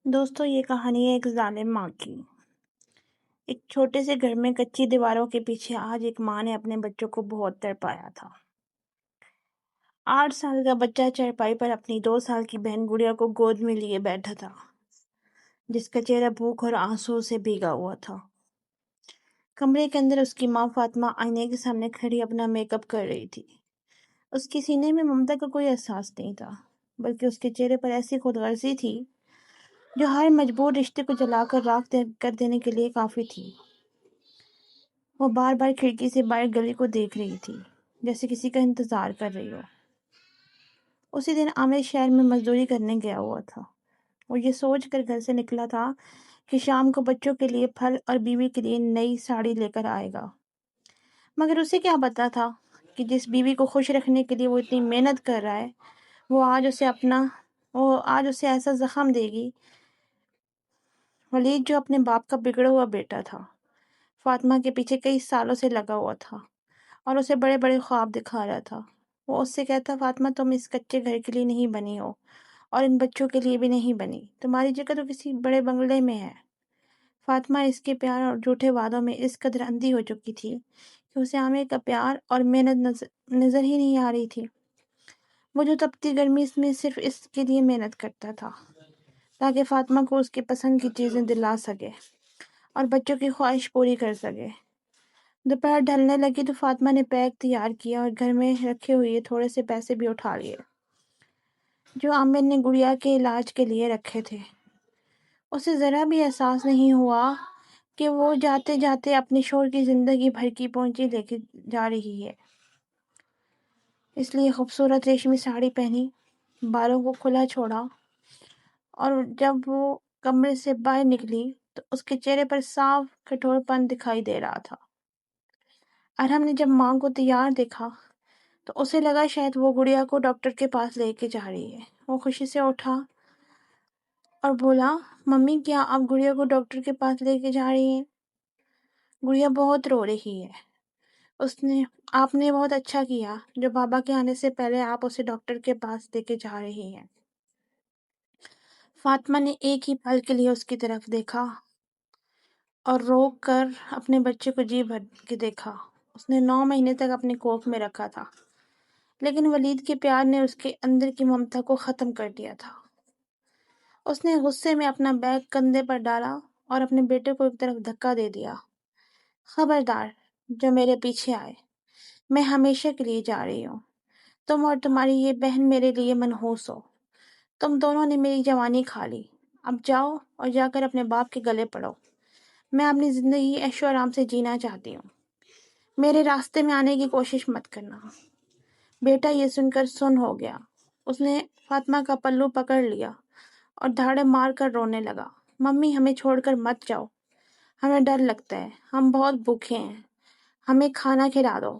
دوستو، یہ کہانی ہے ایک ظالم ماں کی۔ ایک چھوٹے سے گھر میں کچی دیواروں کے پیچھے آج ایک ماں نے اپنے بچوں کو بہت تڑپایا تھا۔ 8 سال کا بچہ چارپائی پر اپنی 2 سال کی بہن گڑیا کو گود میں لیے بیٹھا تھا، جس کا چہرہ بھوک اور آنسو سے بھیگا ہوا تھا۔ کمرے کے اندر اس کی ماں فاطمہ آئینے کے سامنے کھڑی اپنا میک اپ کر رہی تھی۔ اس کے سینے میں ممتا کا کوئی احساس نہیں تھا، بلکہ اس کے چہرے پر ایسی خود غرضی تھی جو ہر مجبور رشتے کو جلا کر راکھ کر دینے کے لیے کافی تھی۔ وہ بار بار کھڑکی سے باہر گلی کو دیکھ رہی تھی، جیسے کسی کا انتظار کر رہی ہو۔ اسی دن عامر شہر میں مزدوری کرنے گیا ہوا تھا۔ وہ یہ سوچ کر گھر سے نکلا تھا کہ شام کو بچوں کے لیے پھل اور بیوی کے لیے نئی ساڑی لے کر آئے گا، مگر اسے کیا پتا تھا کہ جس بیوی کو خوش رکھنے کے لیے وہ اتنی محنت کر رہا ہے، وہ آج اسے ایسا زخم دے گی۔ ولید، جو اپنے باپ کا بگڑا ہوا بیٹا تھا، فاطمہ کے پیچھے کئی سالوں سے لگا ہوا تھا اور اسے بڑے بڑے خواب دکھا رہا تھا۔ وہ اس سے کہتا، فاطمہ، تم اس کچے گھر کے لیے نہیں بنی ہو اور ان بچوں کے لیے بھی نہیں بنی، تمہاری جگہ تو کسی بڑے بنگلے میں ہے۔ فاطمہ اس کے پیار اور جھوٹے وعدوں میں اس قدر اندھی ہو چکی تھی کہ اسے عامر کا پیار اور محنت نظر ہی نہیں آ رہی تھی۔ وہ جو تپتی گرمی میں صرف اس کے لیے محنت کرتا تھا تاکہ فاطمہ کو اس کی پسند کی چیزیں دلا سکے اور بچوں کی خواہش پوری کر سکے۔ دوپہر ڈھلنے لگی تو فاطمہ نے بیگ تیار کیا اور گھر میں رکھے ہوئے تھوڑے سے پیسے بھی اٹھا لیے جو عامر نے گڑیا کے علاج کے لیے رکھے تھے۔ اسے ذرا بھی احساس نہیں ہوا کہ وہ جاتے جاتے اپنے شوہر کی زندگی بھر کی پونجی لے کے جا رہی ہے۔ اس لیے خوبصورت ریشمی ساڑی پہنی، بالوں کو کھلا چھوڑا، اور جب وہ کمرے سے باہر نکلی تو اس کے چہرے پر صاف کٹھور پن دکھائی دے رہا تھا۔ ارحم نے جب ماں کو تیار دیکھا تو اسے لگا شاید وہ گڑیا کو ڈاکٹر کے پاس لے کے جا رہی ہے۔ وہ خوشی سے اٹھا اور بولا، ممی، کیا آپ گڑیا کو ڈاکٹر کے پاس لے کے جا رہی ہیں؟ گڑیا بہت رو رہی ہے۔ آپ نے بہت اچھا کیا جو بابا کے آنے سے پہلے آپ اسے ڈاکٹر کے پاس لے کے جا رہی ہیں۔ فاطمہ نے ایک ہی پل کے لیے اس کی طرف دیکھا اور روک کر اپنے بچے کو جی بھر کے دیکھا۔ اس نے 9 مہینے تک اپنے کوکھ میں رکھا تھا، لیکن ولید کے پیار نے اس کے اندر کی ممتا کو ختم کر دیا تھا۔ اس نے غصے میں اپنا بیگ کندھے پر ڈالا اور اپنے بیٹے کو ایک طرف دھکا دے دیا۔ خبردار، جو میرے پیچھے آئے، میں ہمیشہ کے لیے جا رہی ہوں۔ تم اور تمہاری یہ بہن میرے لیے منحوس ہو۔ تم دونوں نے میری جوانی کھا لی۔ اب جاؤ اور جا کر اپنے باپ کے گلے پڑو۔ میں اپنی زندگی عیش و آرام سے جینا چاہتی ہوں۔ میرے راستے میں آنے کی کوشش مت کرنا۔ بیٹا یہ سن کر سن ہو گیا۔ اس نے فاطمہ کا پلو پکڑ لیا اور دھاڑے مار کر رونے لگا۔ ممی، ہمیں چھوڑ کر مت جاؤ، ہمیں ڈر لگتا ہے، ہم بہت بھوکے ہیں، ہمیں کھانا کھلا دو۔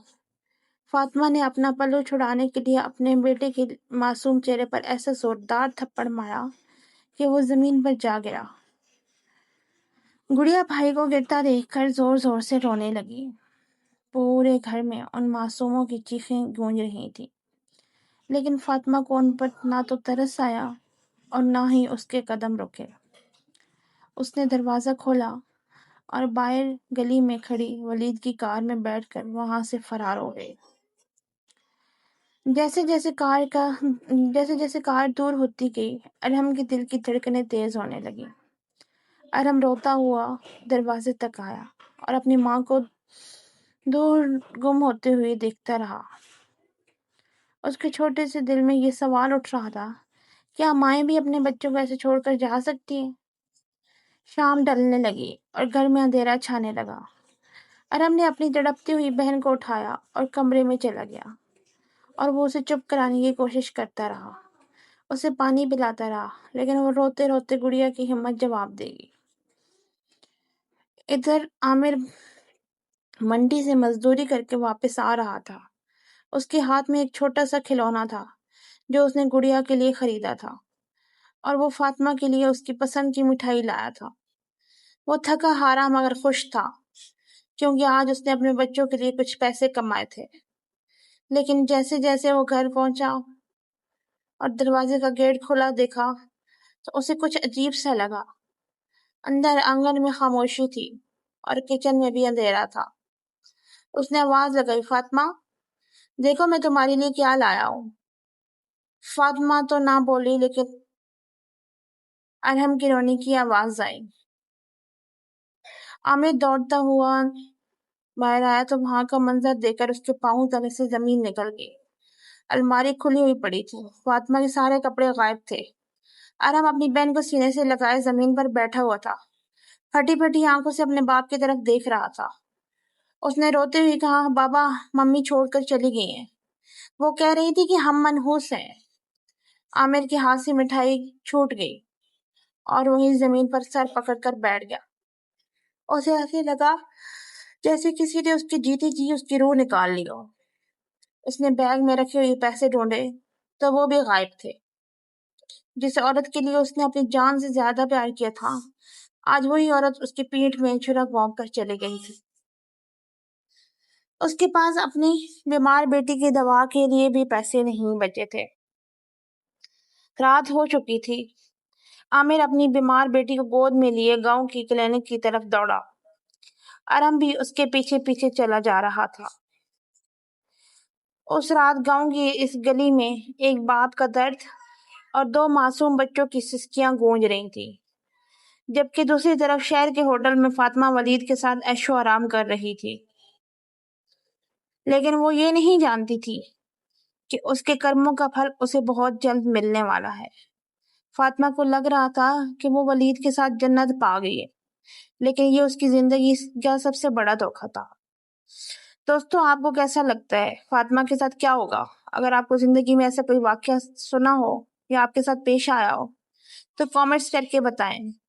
فاطمہ نے اپنا پلو چھڑانے کے لیے اپنے بیٹے کے معصوم چہرے پر ایسا زوردار تھپڑ مارا کہ وہ زمین پر جا گرا۔ گڑیا بھائی کو گرتا دیکھ کر زور زور سے رونے لگی۔ پورے گھر میں ان معصوموں کی چیخیں گونج رہی تھیں، لیکن فاطمہ کو ان پر نہ تو ترس آیا اور نہ ہی اس کے قدم رکے۔ اس نے دروازہ کھولا اور باہر گلی میں کھڑی ولید کی کار میں بیٹھ کر وہاں سے فرار ہو گئی۔ جیسے جیسے کار دور ہوتی گئی، ارحم کے دل کی دھڑکنیں تیز ہونے لگی۔ ارحم روتا ہوا دروازے تک آیا اور اپنی ماں کو دور گم ہوتے ہوئے دیکھتا رہا۔ اس کے چھوٹے سے دل میں یہ سوال اٹھ رہا تھا، کیا مائیں بھی اپنے بچوں کو ایسے چھوڑ کر جا سکتی ہیں؟ شام ڈلنے لگی اور گھر میں اندھیرا چھانے لگا۔ ارحم نے اپنی تڑپتی ہوئی بہن کو اٹھایا اور کمرے میں چلا گیا، اور وہ اسے چپ کرانے کی کوشش کرتا رہا، اسے پانی پلاتا رہا، لیکن وہ روتے روتے گڑیا کی ہمت جواب دے گی۔ ادھر عامر منڈی سے مزدوری کر کے واپس آ رہا تھا۔ اس کے ہاتھ میں ایک چھوٹا سا کھلونا تھا جو اس نے گڑیا کے لیے خریدا تھا، اور وہ فاطمہ کے لیے اس کی پسند کی مٹھائی لایا تھا۔ وہ تھکا ہارا مگر خوش تھا، کیونکہ آج اس نے اپنے بچوں کے لیے کچھ پیسے کمائے تھے۔ لیکن جیسے جیسے وہ گھر پہنچا اور دروازے کا گیٹ کھلا دیکھا تو اسے کچھ عجیب سا لگا۔ اندر آنگن میں خاموشی تھی اور کچن میں بھی اندھیرا تھا۔ اس نے آواز لگائی، فاطمہ دیکھو میں تمہارے لیے کیا لایا ہوں۔ فاطمہ تو نہ بولی لیکن ارحم کی رونے کی آواز آئی۔ عامر دوڑتا ہوا باہر آیا تو وہاں کا منظر دیکھ کر اس کے پاؤں تلے سے زمین نکل گئی۔ الماری کھلی ہوئی پڑی تھی، فاطمہ کے سارے کپڑے غائب تھے۔ ارحم اپنی بہن کو سینے سے لگائے زمین پر بیٹھا ہوا تھا، پھٹی پھٹی آنکھوں سے اپنے باپ کی طرف دیکھ رہا تھا۔ اس نے روتے ہوئے کہا، بابا ممی چھوڑ کر چلی گئی ہیں، وہ کہہ رہی تھی کہ ہم منحوس ہیں۔ عامر کے ہاتھ سے مٹھائی چھوٹ گئی اور وہیں زمین پر سر پکڑ کر بیٹھ گیا۔ اسے ایسے لگا جیسے کسی نے اس کی جیتی جی اس کی روح نکال لی ہو۔ اس نے بیگ میں رکھے ہوئے پیسے ڈھونڈے تو وہ بھی غائب تھے۔ جس عورت کے لیے اس نے اپنی جان سے زیادہ پیار کیا تھا، آج وہی عورت اس کی پیٹھ میں چھرا بھونک کر چلی گئی تھی۔ اس کے پاس اپنی بیمار بیٹی کی دوا کے لیے بھی پیسے نہیں بچے تھے۔ رات ہو چکی تھی۔ عامر اپنی بیمار بیٹی کو گود میں لیے گاؤں کی کلینک کی طرف دوڑا۔ ارحم بھی اس کے پیچھے پیچھے چلا جا رہا تھا۔ اس رات گاؤں کی اس گلی میں ایک باپ کا درد اور دو معصوم بچوں کی سسکیاں گونج رہی تھیں، جبکہ دوسری طرف شہر کے ہوٹل میں فاطمہ ولید کے ساتھ عیش و آرام کر رہی تھی۔ لیکن وہ یہ نہیں جانتی تھی کہ اس کے کرموں کا پھل اسے بہت جلد ملنے والا ہے۔ فاطمہ کو لگ رہا تھا کہ وہ ولید کے ساتھ جنت پا گئی ہے، لیکن یہ اس کی زندگی کا سب سے بڑا دھوکہ تھا۔ دوستو، آپ کو کیسا لگتا ہے فاطمہ کے ساتھ کیا ہوگا؟ اگر آپ کو زندگی میں ایسا کوئی واقعہ سنا ہو یا آپ کے ساتھ پیش آیا ہو تو کامنٹس کر کے بتائیں۔